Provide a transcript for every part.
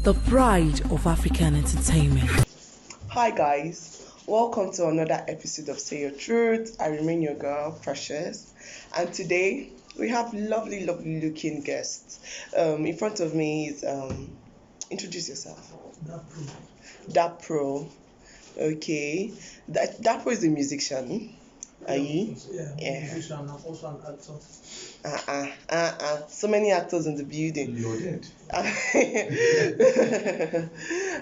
the pride of African entertainment. Hi guys, welcome to another episode of Say Your Truth. I remain your girl, Precious, and today we have lovely looking guests. In front of me is introduce yourself. Dapro. Okay, Dapro is a musician. Are you? Yeah. Musician, I'm also an actor. So many actors in the building. Loaded.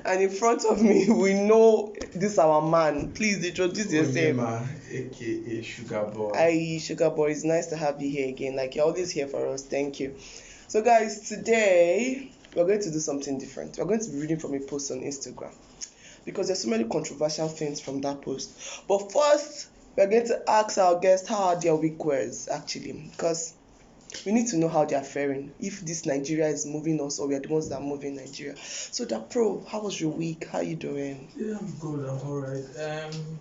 And in front of me, we know this our man. Please introduce yourself. Onyema, aka Sugar Boy. Hi, Sugar Boy. It's nice to have you here again. Like, you're always here for us. Thank you. So, guys, today we're going to do something different. We're going to be reading from a post on Instagram because there's so many controversial things from that post. But first, we're going to ask our guests how are their week was actually, because we need to know how they are faring. If this Nigeria is moving us or we are the ones that are moving Nigeria. So, Dapro, how was your week? How are you doing? Yeah, I'm good. I'm alright.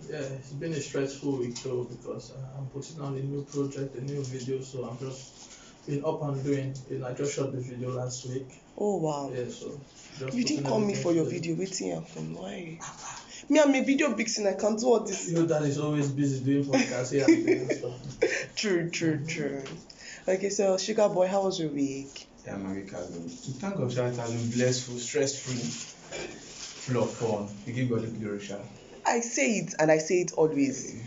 It's been a stressful week though because I'm putting on a new project, a new video. So I'm just been up and doing. I just shot the video last week. Oh wow. Yeah, so just You didn't putting call me for your everything video. Waiting happen. Why? Me, I'm a video vixen. I can do all this. together. That is always busy doing podcasts here and doing stuff. True. Okay, so Sugar Boy, how was your week? Yeah, my week has been. Thank God, it has been blissful, stress-free, full of fun. You give God the glory, Sha. I say it and I say it always.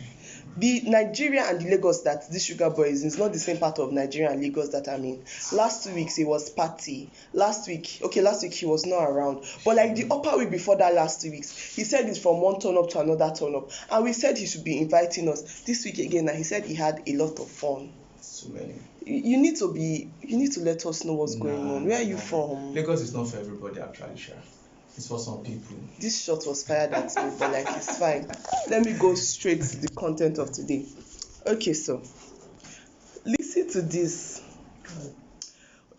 The Nigeria and the Lagos that this Sugar Boy is not the same part of Nigeria and Lagos that I'm in. Last 2 weeks it was party. Last week he was not around. But like the upper week before that last 2 weeks, he said it's from one turn up to another turn up. And we said he should be inviting us. This week again, and he said he had a lot of fun. So many. You need to let us know what's going on. Where are you from? Lagos is not for everybody, actually, Sha. It's for some people. This shot was fired at me, but like it's fine. Let me go straight to the content of today. Okay, so listen to this.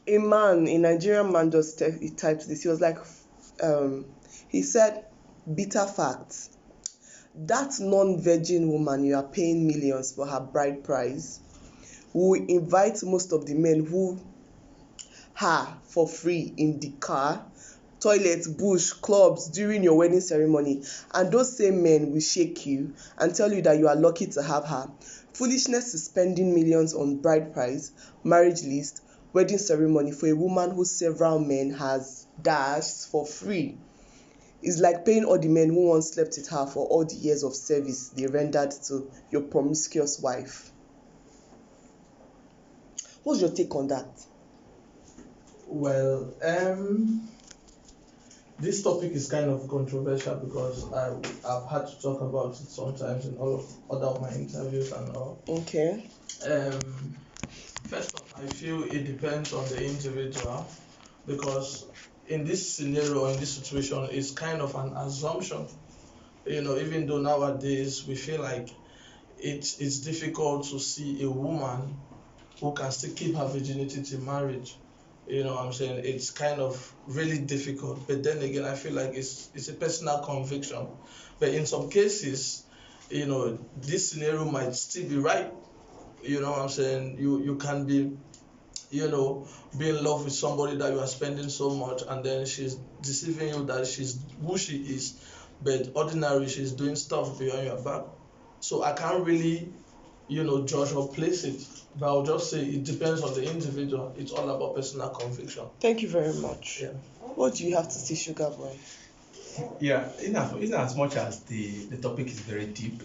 A Nigerian man he typed this. He was like, he said, bitter facts. That non-virgin woman you are paying millions for her bride price will invite most of the men who her for free in the car, toilets, bush, clubs during your wedding ceremony, and those same men will shake you and tell you that you are lucky to have her. Foolishness is spending millions on bride price, marriage list, wedding ceremony for a woman who several men has dashed for free. It's like paying all the men who once slept with her for all the years of service they rendered to your promiscuous wife. What's your take on that? Well, this topic is kind of controversial because I've had to talk about it sometimes in all of other of my interviews and all. Okay. First off, I feel it depends on the individual because in this scenario, in this situation, it's kind of an assumption. Even though nowadays we feel like it's difficult to see a woman who can still keep her virginity till marriage. You know what I'm saying? It's kind of really difficult. But then again, I feel like it's a personal conviction. But in some cases, this scenario might still be right. You know what I'm saying? You can be, be in love with somebody that you are spending so much, and then she's deceiving you that she's who she is, but ordinarily she's doing stuff behind your back. So I can't really, judge or place it. But I'll just say it depends on the individual. It's all about personal conviction. Thank you very much. Yeah. What do you have to say, Sugar Boy? Yeah, in as much as the topic is very deep,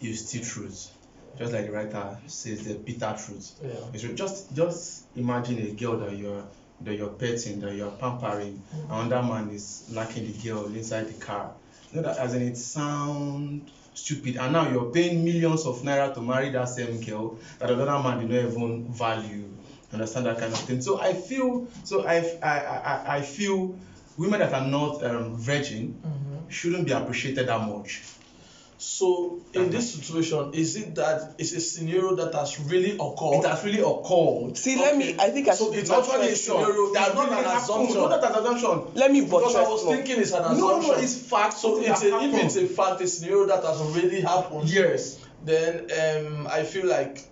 you still truth. Just like the writer says, the bitter truth. Yeah. It's just imagine a girl that you're petting, that you're pampering, and that man is knocking the girl inside the car. That as in it sound stupid, and now you're paying millions of naira to marry that same girl that another man did not even value. Understand that kind of thing. So I feel women that are not virgin shouldn't be appreciated that much. So in this situation, is it that it's a scenario that has really occurred? It has really occurred. See, I think I So should it's actually a scenario. That's not an assumption. Not an assumption. Let me Because I buttress was more. thinking it's an assumption. No, it's fact. So if it's a fact, a scenario that has already happened. Yes. Then I feel like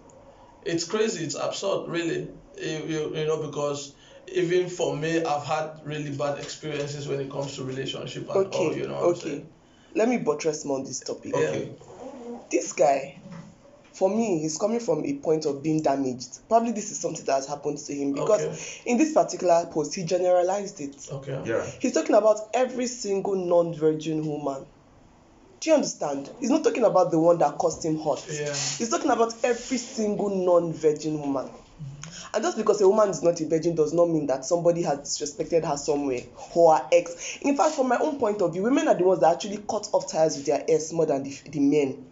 it's crazy. It's absurd, really. Because even for me, I've had really bad experiences when it comes to relationship and all, you know what I'm saying? Let me buttress more on this topic. Okay. This guy, for me, he's coming from a point of being damaged. Probably this is something that has happened to him because in this particular post, he generalized it. Okay. Yeah. He's talking about every single non-virgin woman. Do you understand? He's not talking about the one that caused him hurt. Yeah. He's talking about every single non-virgin woman. And just because a woman is not a virgin does not mean that somebody has disrespected her somewhere or her ex. In fact, from my own point of view, women are the ones that actually cut off ties with their ex more than the men.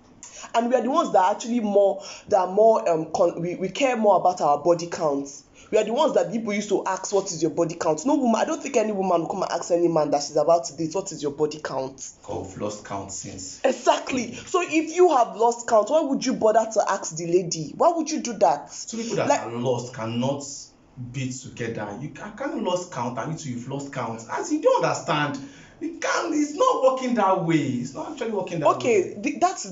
And we are the ones that are actually we care more about our body counts. We are the ones that people used to ask, what is your body count? No woman, I don't think any woman will come and ask any man that she's about to date, what is your body count? I've lost count since. Exactly. So if you have lost count, why would you bother to ask the lady? Why would you do that? Two people that are lost cannot be together. You can't lose count and you two you've lost count. As you don't understand, you can't. It's not working that way. It's not actually working that way. Okay, that is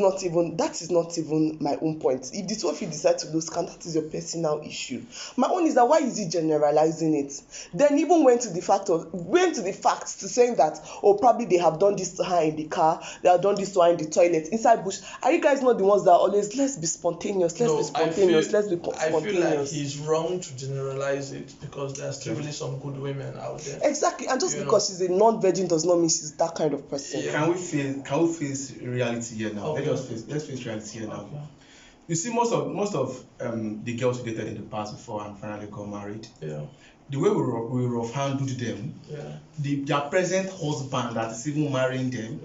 not even my own point. If the two of you decide to lose count, that is your personal issue. My own is that why is he generalizing it? Then even went to the facts to saying that probably they have done this to her in the car, they have done this to her in the toilet, inside bush. Are you guys not the ones that are always let's be spontaneous, let's be spontaneous? I feel like he's wrong to generalize it because there are still really some good women out there. Exactly, and just because she's a non-virgin does not mean she's that kind of person. Yeah. Can we face reality here now? Okay. Let's face reality here now. Okay. You see, most of the girls we dated in the past before and finally got married. Yeah. The way we rough handled them, their present husband that is even marrying them,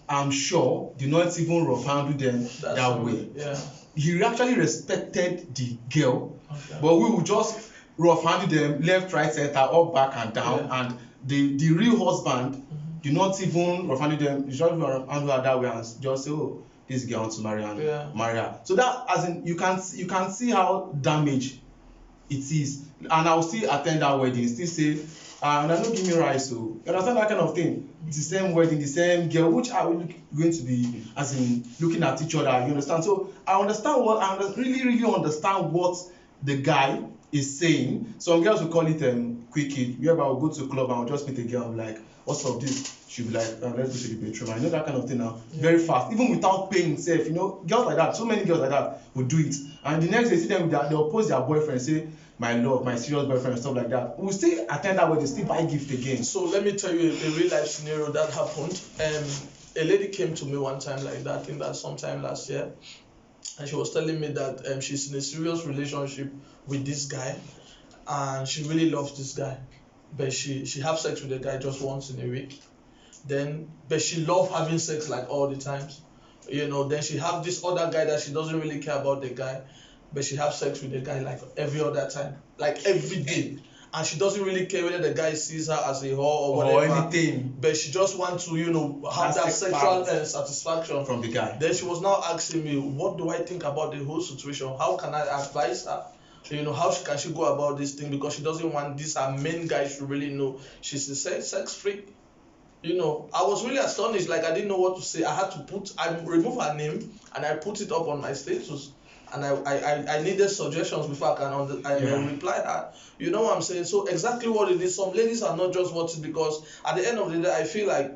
I'm sure did not even rough handle them that way. Yeah. He actually respected the girl, but we would just rough handle them left, right, center, up, back, and down, and the real husband do not even rough handle them. You just handle her that way and just say, oh, this girl wants to marry and marry her. So that, as in, you can see how damaged it is. And I will still attend that wedding, still say, and I don't give me rice. So you understand that kind of thing. It's the same wedding, the same girl, which are we going to be, as in, looking at each other. You understand? So I really understand what the guy is saying. Some girls will call it quickie. Whereby we'll go to a club and we'll just meet a girl and be like, what's up this? She'll be like, let's go to the bedroom. I know that kind of thing now. Very fast, even without paying itself. You know, girls like that, so many girls like that will do it. And the next day, see them, they'll post their boyfriend, say, my love, my serious boyfriend, and stuff like that. We'll still attend that wedding, still buy gift again. So let me tell you a real life scenario that happened. A lady came to me one time like that, I think that sometime last year, and she was telling me that she's in a serious relationship with this guy, and she really loves this guy, but she have sex with the guy just once in a week. But she love having sex like all the times, you know. Then she have this other guy that she doesn't really care about the guy, but she have sex with the guy like every other time, like every day, and she doesn't really care whether the guy sees her as a whore or whatever, or anything. But she just wants to, you know, have that sexual satisfaction from the guy. Then she was now asking me, what do I think about the whole situation? How can I advise her? You know, how can she go about this thing, because she doesn't want this her main guy to really know she's a sex freak. You know, I was really astonished, like I didn't know what to say. I remove her name and I put it up on my status, and I needed suggestions before I can reply her. You know what I'm saying? So exactly what it is. Some ladies are not just watching, because at the end of the day, I feel like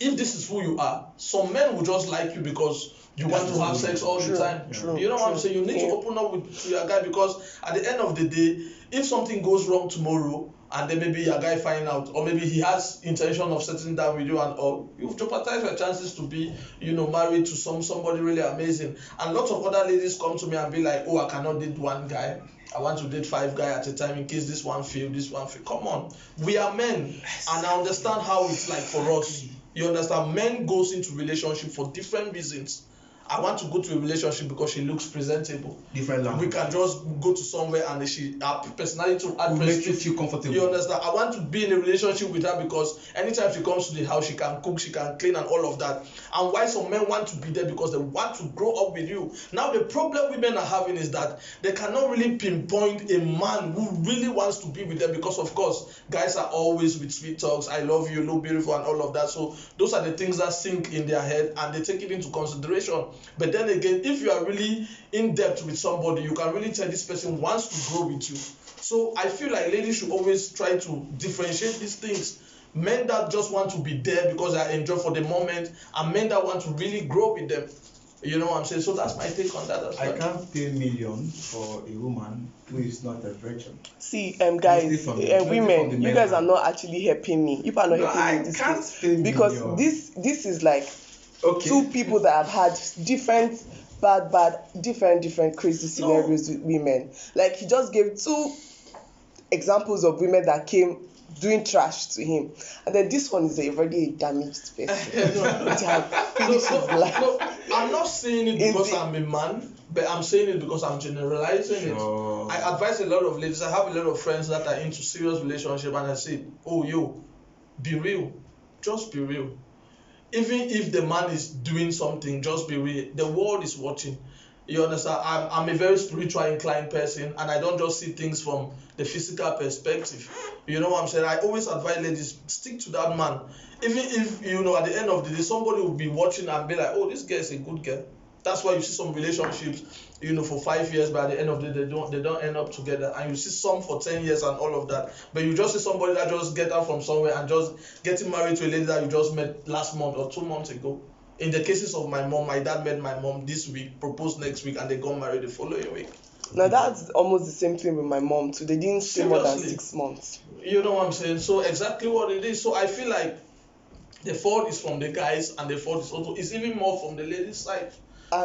if this is who you are, some men will just like you because you want to have sex all the time. You know what I'm saying? You need to open up to your guy, because at the end of the day, if something goes wrong tomorrow and then maybe your guy find out, or maybe he has intention of settling down with you and all, you've jeopardized your chances to be, you know, married to somebody really amazing. And lots of other ladies come to me and be like, oh, I cannot date one guy, I want to date 5 guys at a time in case this one fail. Come on, we are men, and I understand how it's like for us. You understand? Men goes into relationship for different reasons. I want to go to a relationship because she looks presentable. Different language. We can just go to somewhere and her personality will make you feel comfortable. You understand? I want to be in a relationship with her because anytime she comes to the house, she can cook, she can clean, and all of that. And why some men want to be there? Because they want to grow up with you. Now the problem women are having is that they cannot really pinpoint a man who really wants to be with them, because of course guys are always with sweet talks, I love you, look beautiful, and all of that. So those are the things that sink in their head and they take it into consideration. But then again, if you are really in depth with somebody, you can really tell this person wants to grow with you. So I feel like ladies should always try to differentiate these things. Men that just want to be there because they enjoy for the moment, and men that want to really grow with them. You know what I'm saying? So that's my take on that as well. I can't pay million for a woman who is not a virgin. See, guys, Mostly from the women, you men guys are hand. not actually helping me. You are not No, helping me I in this can't case. pay Because million. this is like Okay. two people that have had different different crazy scenarios with women. Like, he just gave two examples of women that came doing trash to him, and then this one is already a damaged person. Which have finished his life. No, I'm not saying it because Is it- I'm a man, but I'm saying it because I'm generalizing Sure. it. I advise a lot of ladies. I have a lot of friends that are into serious relationship, and I say, oh, yo, be real. Just be real. Even if the man is doing something, just be real. The world is watching. You understand? I'm a very spiritual inclined person, and I don't just see things from the physical perspective. You know what I'm saying? I always advise ladies, stick to that man. Even if, you know, at the end of the day, somebody will be watching and be like, oh, this girl is a good girl. That's why you see some relationships, you know, for 5 years, but at the end of the day, they don't end up together. And you see some for 10 years and all of that. But you just see somebody that just get out from somewhere and just getting married to a lady that you just met last month or 2 months ago. In the cases of my mom, my dad met my mom this week, proposed next week, and they got married the following week. Now that's almost the same thing with my mom too. They didn't stay more than Seriously. 6 months. You know what I'm saying? So exactly what it is. So I feel like the fault is from the guys, and the fault is also is even more from the ladies' side.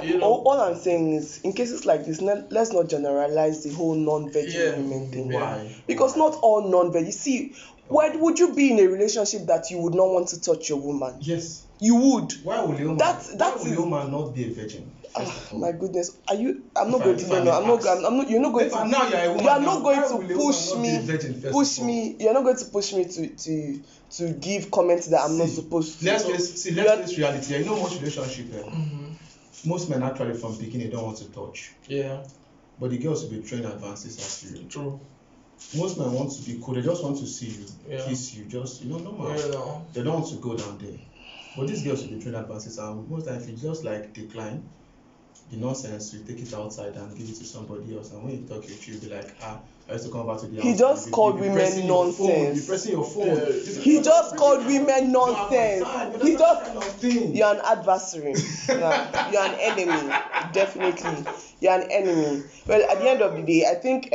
You know? All I'm saying is, in cases like this, let's not generalize the whole non-virgin Yeah. women thing. Why? Because not all non-virgin. You see, why would you be in a relationship that you would not want to touch your woman? Yes. You would. Why would a woman? That's why would is- a woman not be a virgin? First of all? My goodness, are you? I'm not If going I- to. if I No, may I'm not. ask. I'm not. You're not going If to. now you're a woman, You are now, not going why to will a woman push not be me. a virgin first Push of all? me. You're not going to push me to give comments that I'm not See, supposed to. Let's So, face you are- reality. You know, most relationship, Mm-hmm. most men actually from beginning don't want to touch, Yeah, but the girls will be trained advances as you. true. Most men want to be cool. They just want to see you, Yeah. kiss you, just normal. You know. They don't want to go down there. But these girls will be trained advances, and most times you just like decline the nonsense, you take it outside and give it to somebody else. And when you talk with you, you'll be like, I used to come back to the house. He just you called be women pressing your phone, nonsense. You be pressing your phone. Yeah. He just called women nonsense. He just. kind of thing. You're an adversary. You're an enemy. Definitely. You're an enemy. Well, at the end of the day, I think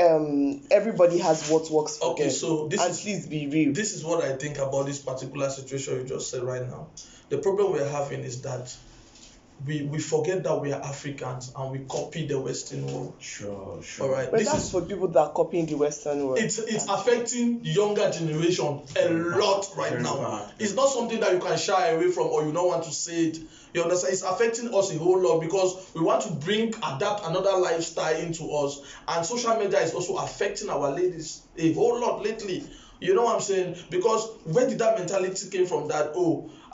everybody has what works for Okay, them. so this and is- please be real. This is what I think about this particular situation you just said right now. The problem we're having is that we forget that we are Africans and we copy the Western world. Sure. All right, But this that's is for people that are copying the Western world. it's affecting younger generation a lot right Very now. bad. It's not something that you can shy away from or you don't want to say it. You understand? It's affecting us a whole lot because we want to adapt another lifestyle into us, and social media is also affecting our ladies a whole lot lately. You know what I'm saying? Because where did that mentality came from? That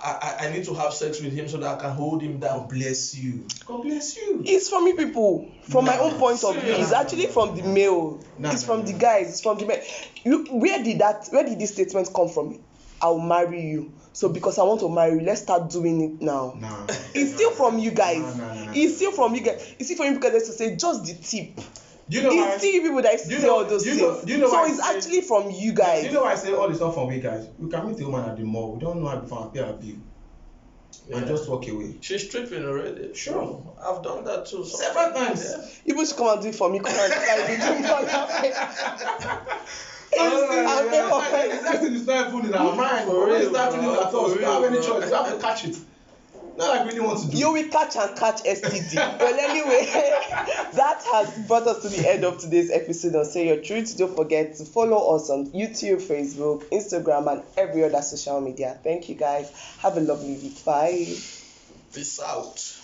I need to have sex with him so that I can hold him down. God bless you. God bless you. It's from you people. From my own point of view, it's actually from the male. It's from the guys. It's from the men. Where did this statement come from? I'll marry you. So because I want to marry you, let's start doing it now. Nah. It's still from you guys. Nah. It's still from you guys. It's still from you because there's to say just the tip. You know why? It's still you people that used to you say know- all those you things. know- you know so why I it's say- actually from you guys. You know why I say all this stuff from we guys? We can meet a woman at the mall. We don't know her before and pay her bill. And just walk away. She's tripping already. Sure. I've done that too. Several times. Yeah. People should come and do it for me. Come and try to do it for me. I'll pay for it. It's actually not even in our mind. For When real, it's starting bro. at us, For we don't have real, any bro. choice. We have to catch it. Not like we really want to do. You will catch STD. Well, anyway, that has brought us to the end of today's episode on Say Your Truth. Don't forget to follow us on YouTube, Facebook, Instagram, and every other social media. Thank you guys. Have a lovely week. Bye. Peace out.